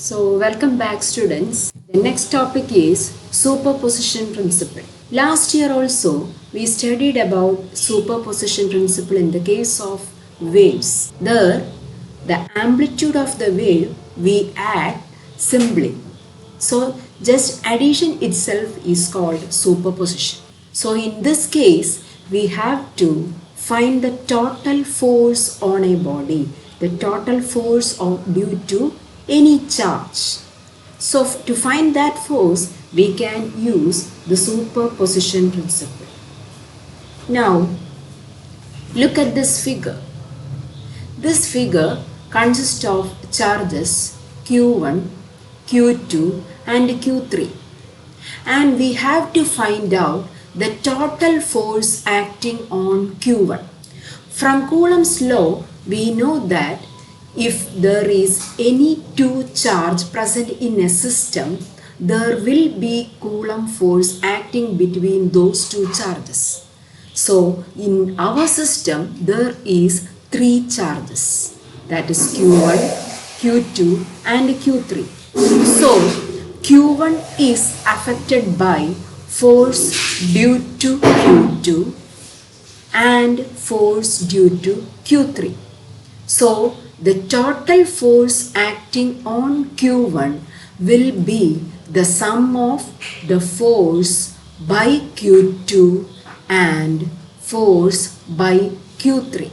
So, welcome back, students. The next topic is superposition principle. Last year also, we studied about superposition principle in the case of waves. There, the amplitude of the wave we add simply. So, just addition itself is called superposition. So, in this case, we have to find the total force on a body, the total force due to any charge. So to find that force, we can use the superposition principle. Now, look at this figure. This figure consists of charges Q1, Q2 and Q3. And we have to find out the total force acting on Q1. From Coulomb's law, we know that if there is any two charge present in a system, there will be Coulomb force acting between those two charges. So, in our system, there is three charges, that is Q1, Q2 and Q3. So, Q1 is affected by force due to Q2 and force due to Q3. So, the total force acting on Q1 will be the sum of the force by Q2 and force by Q3.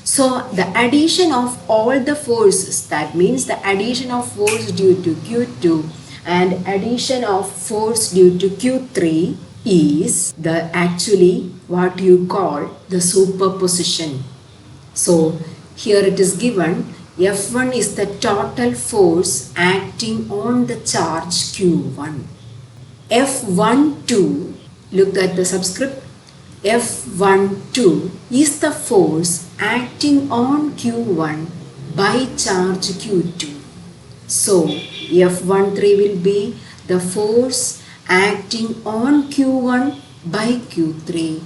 So, the addition of all the forces, that means the addition of force due to Q2 and addition of force due to Q3 is actually what you call the superposition. So, here it is given F1 is the total force acting on the charge Q1. F12, look at the subscript, F12 is the force acting on Q1 by charge Q2. So, F13 will be the force acting on Q1 by Q3.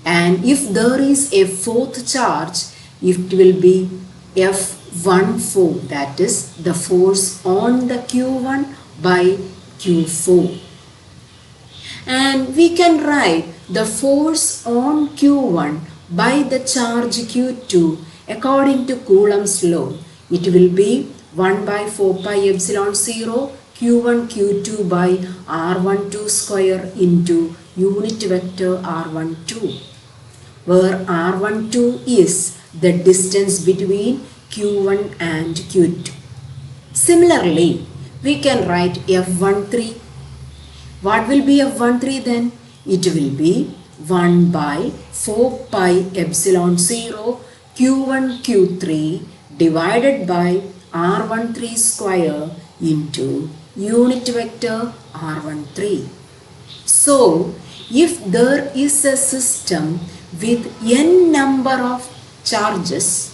And if there is a fourth charge, it will be F14, that is the force on the Q1 by Q4. And we can write the force on Q1 by the charge Q2 according to Coulomb's law. It will be 1 by 4 pi epsilon 0 Q1 Q2 by R12 square into unit vector R12, where R12 is the distance between Q1 and Q2. Similarly, we can write F13. What will be F13 then? It will be 1 by 4 pi epsilon 0 Q1 Q3 divided by R13 square into unit vector R13. So, if there is a system with n number of charges,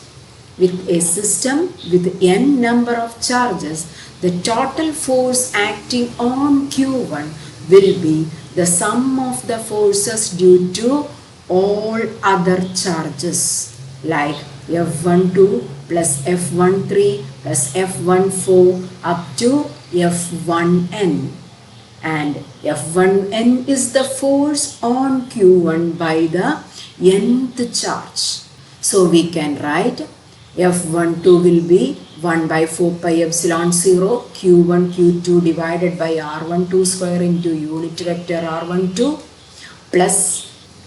the total force acting on Q1 will be the sum of the forces due to all other charges, like F12 plus F13 plus F14 up to F1n. And F1n is the force on Q1 by the nth charge. So we can write F12 will be 1 by 4 pi epsilon 0 Q1 Q2 divided by R12 square into unit vector R12 plus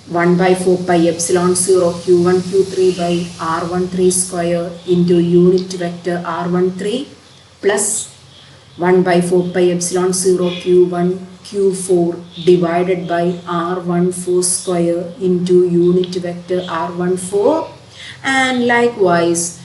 1 by 4 pi epsilon 0 Q1 Q3 by R13 square into unit vector R13 plus 1 by 4 pi epsilon 0 Q1 Q4 divided by R14 square into unit vector R14. And likewise,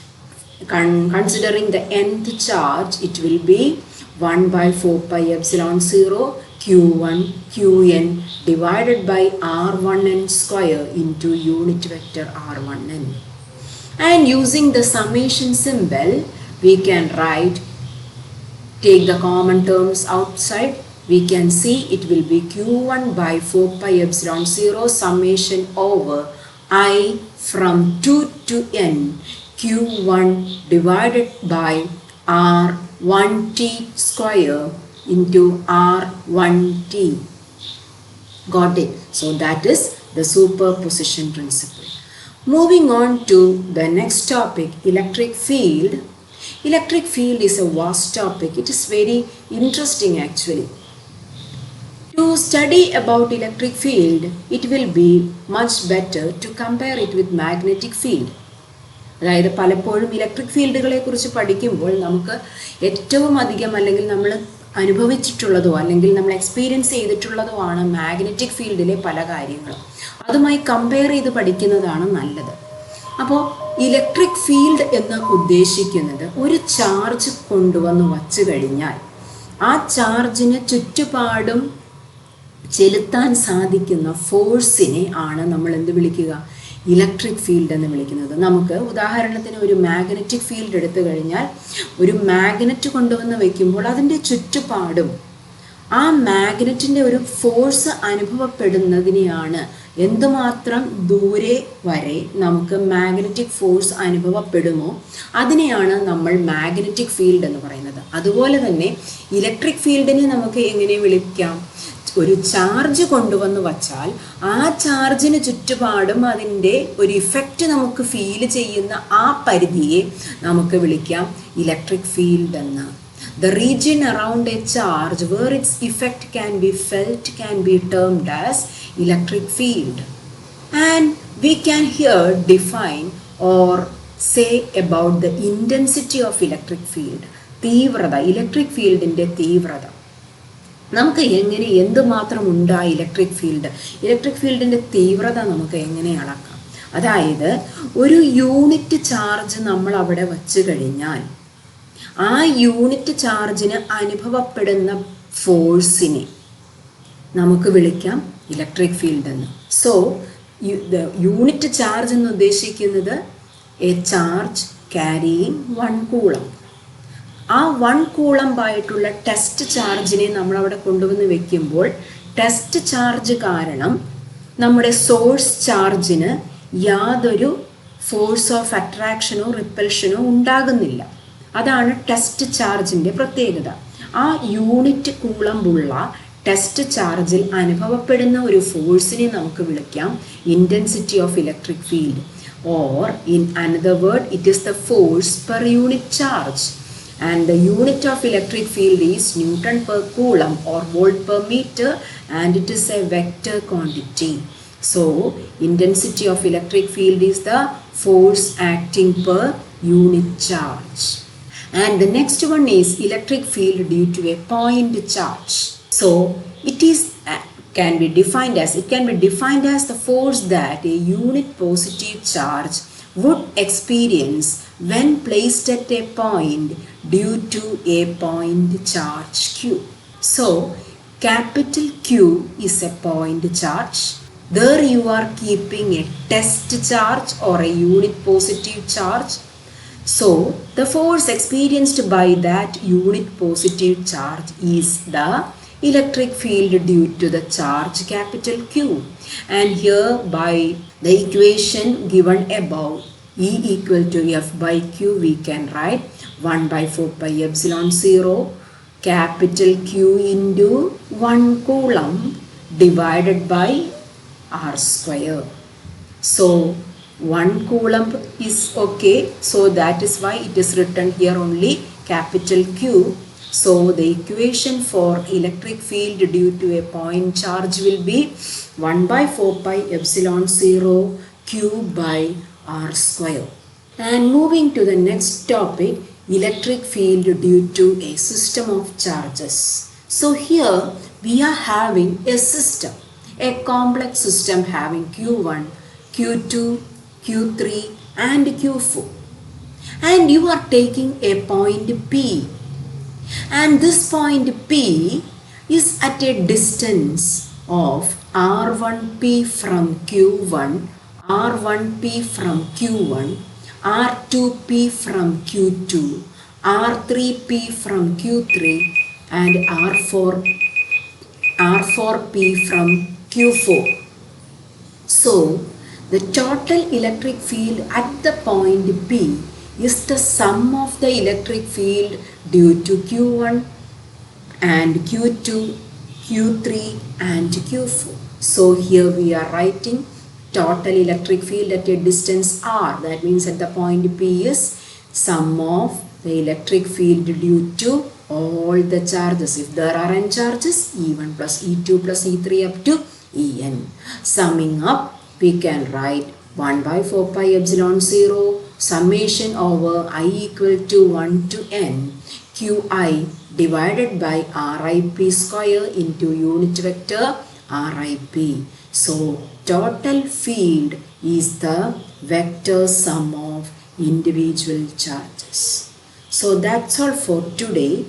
considering the nth charge, it will be 1 by 4 pi epsilon 0 Q1 Qn divided by R1n square into unit vector R1n. And using the summation symbol, we can write, take the common terms outside, we can see it will be Q1 by 4 pi epsilon 0 summation over I from 2 to n Q1 divided by R 1t square into R1t. Got it? So that is the superposition principle. Moving on to the next topic, electric field. Electric field is a vast topic. It is very interesting actually. To study about electric field, it will be much better to compare it with magnetic field. അതായത് പലപ്പോഴും electric ഫീൽഡുകളെ കുറിച്ച് പഠിക്കുമ്പോൾ നമുക്ക് ഏറ്റവും അധികം അല്ലെങ്കിൽ നമ്മൾ അനുഭവിച്ചിട്ടുള്ളതോ അല്ലെങ്കിൽ നമ്മൾ എക്സ്പീരിയൻസ് ചെയ്തിട്ടുള്ളതോ ആണ് മാഗ്നറ്റിക് ഫീൽഡിലെ പല കാര്യങ്ങളും. അതുമായി കമ്പയർ ചെയ്ത് പഠിക്കുന്നതാണ് നല്ലത്. അപ്പോൾ ഇലക്ട്രിക് ഫീൽഡ് എന്ന് ഉദ്ദേശിക്കുന്നത് ഒരു ചാർജ് കൊണ്ടുവന്ന് വച്ചു കഴിഞ്ഞാൽ ആ ചാർജിന് ചുറ്റുപാടും ചെലുത്താൻ സാധിക്കുന്ന ഫോഴ്സിനെ ആണ് നമ്മൾ എന്ത് വിളിക്കുക? ഇലക്ട്രിക് ഫീൽഡ് എന്ന് വിളിക്കുന്നത്. നമുക്ക് ഉദാഹരണത്തിന് ഒരു മാഗ്നറ്റിക് ഫീൽഡ് എടുത്തു കഴിഞ്ഞാൽ ഒരു മാഗ്നറ്റ് കൊണ്ടുവന്ന് വയ്ക്കുമ്പോൾ അതിൻ്റെ ചുറ്റുപാടും ആ മാഗ്നറ്റിൻ്റെ ഒരു ഫോഴ്സ് അനുഭവപ്പെടുന്നതിനെയാണ്, എന്തുമാത്രം ദൂരെ വരെ നമുക്ക് മാഗ്നറ്റിക് ഫോഴ്സ് അനുഭവപ്പെടുമോ അതിനെയാണ് നമ്മൾ മാഗ്നറ്റിക് ഫീൽഡ് എന്ന് പറയുന്നത്. അതുപോലെ തന്നെ ഇലക്ട്രിക് ഫീൽഡിനെ നമുക്ക് എങ്ങനെ വിളിക്കാം? ഒരു ചാർജ് കൊണ്ടുവന്ന് വച്ചാൽ ആ ചാർജിന് ചുറ്റുപാടും അതിൻ്റെ ഒരു ഇഫക്റ്റ് നമുക്ക് ഫീൽ ചെയ്യുന്ന ആ പരിധിയെ നമുക്ക് വിളിക്കാം ഇലക്ട്രിക് ഫീൽഡ് എന്ന്. The region around a charge where its effect can be felt can be termed as electric field. And we can here define or say about the intensity of electric field. തീവ്രത, electric ഫീൽഡിൻ്റെ തീവ്രത. നമുക്ക് എങ്ങനെ എന്തുമാത്രം ഉണ്ട് ആ electric ഫീൽഡിൻ്റെ തീവ്രത നമുക്ക് എങ്ങനെ അളക്കാം? അതായത് ഒരു യൂണിറ്റ് ചാർജ് നമ്മൾ അവിടെ വച്ചു കഴിഞ്ഞാൽ ആ യൂണിറ്റ് ചാർജിന് അനുഭവപ്പെടുന്ന ഫോഴ്സിനെ നമുക്ക് വിളിക്കാം ഇലക്ട്രിക് ഫീൽഡ് എന്ന്. സോ യൂണിറ്റ് ചാർജ് എന്ന് ഉദ്ദേശിക്കുന്നത് എ ചാർജ് ക്യാരിയിങ് 1 കൂളം. ആ 1 കൂളമ്പായിട്ടുള്ള ടെസ്റ്റ് ചാർജിനെ നമ്മളവിടെ കൊണ്ടുവന്ന് വെക്കുമ്പോൾ ടെസ്റ്റ് ചാർജ് കാരണം നമ്മുടെ സോഴ്സ് ചാർജിന് യാതൊരു ഫോഴ്സ് ഓഫ് അട്രാക്ഷനോ റിപ്പൽഷനോ ഉണ്ടാകുന്നില്ല. അതാണ് ടെസ്റ്റ് ചാർജിൻ്റെ പ്രത്യേകത. ആ യൂണിറ്റ് കൂളമ്പുള്ള ടെസ്റ്റ് ചാർജിൽ അനുഭവപ്പെടുന്ന ഒരു ഫോഴ്സിനെ നമുക്ക് വിളിക്കാം intensity of electric field, or in another word it is the force per unit charge. And the unit of electric field is Newton per coulomb or volt per meter, and it is a vector quantity. So intensity of electric field is the force acting per unit charge. And the next one is electric field due to a point charge. So it can be defined as the force that a unit positive charge would experience when placed at a point due to a point charge Q. So capital Q is a point charge. There you are keeping a test charge or a unit positive charge. So the force experienced by that unit positive charge is the electric field due to the charge capital Q. And here by the equation given above, E equal to F by Q, we can write 1 by 4 pi epsilon 0 capital Q into 1 coulomb divided by R square. So 1 coulomb is okay, so that is why it is written here only capital Q. So the equation for electric field due to a point charge will be 1 by 4 pi epsilon 0 Q by R square. And moving to the next topic, electric field due to a system of charges. So here we are having a system, a complex system having Q1, Q2, Q3 and Q4. And you are taking a point P. And this point P is at a distance of R1P from Q1, R1P from Q1, R2P from Q2, R3P from Q3 and R4P from Q4. So the total electric field at the point P is the sum of the electric field due to Q1 and Q2, Q3 and Q4. So here we are writing total electric field at a distance r, that means at the point P is sum of the electric field due to all the charges. If there are n charges, E1 plus E2 plus E3 up to En. Summing up, we can write 1 by 4 pi epsilon 0 summation over I equal to 1 to n Qi divided by RIP square into unit vector RIP. So total field is the vector sum of individual charges. So that's all for today.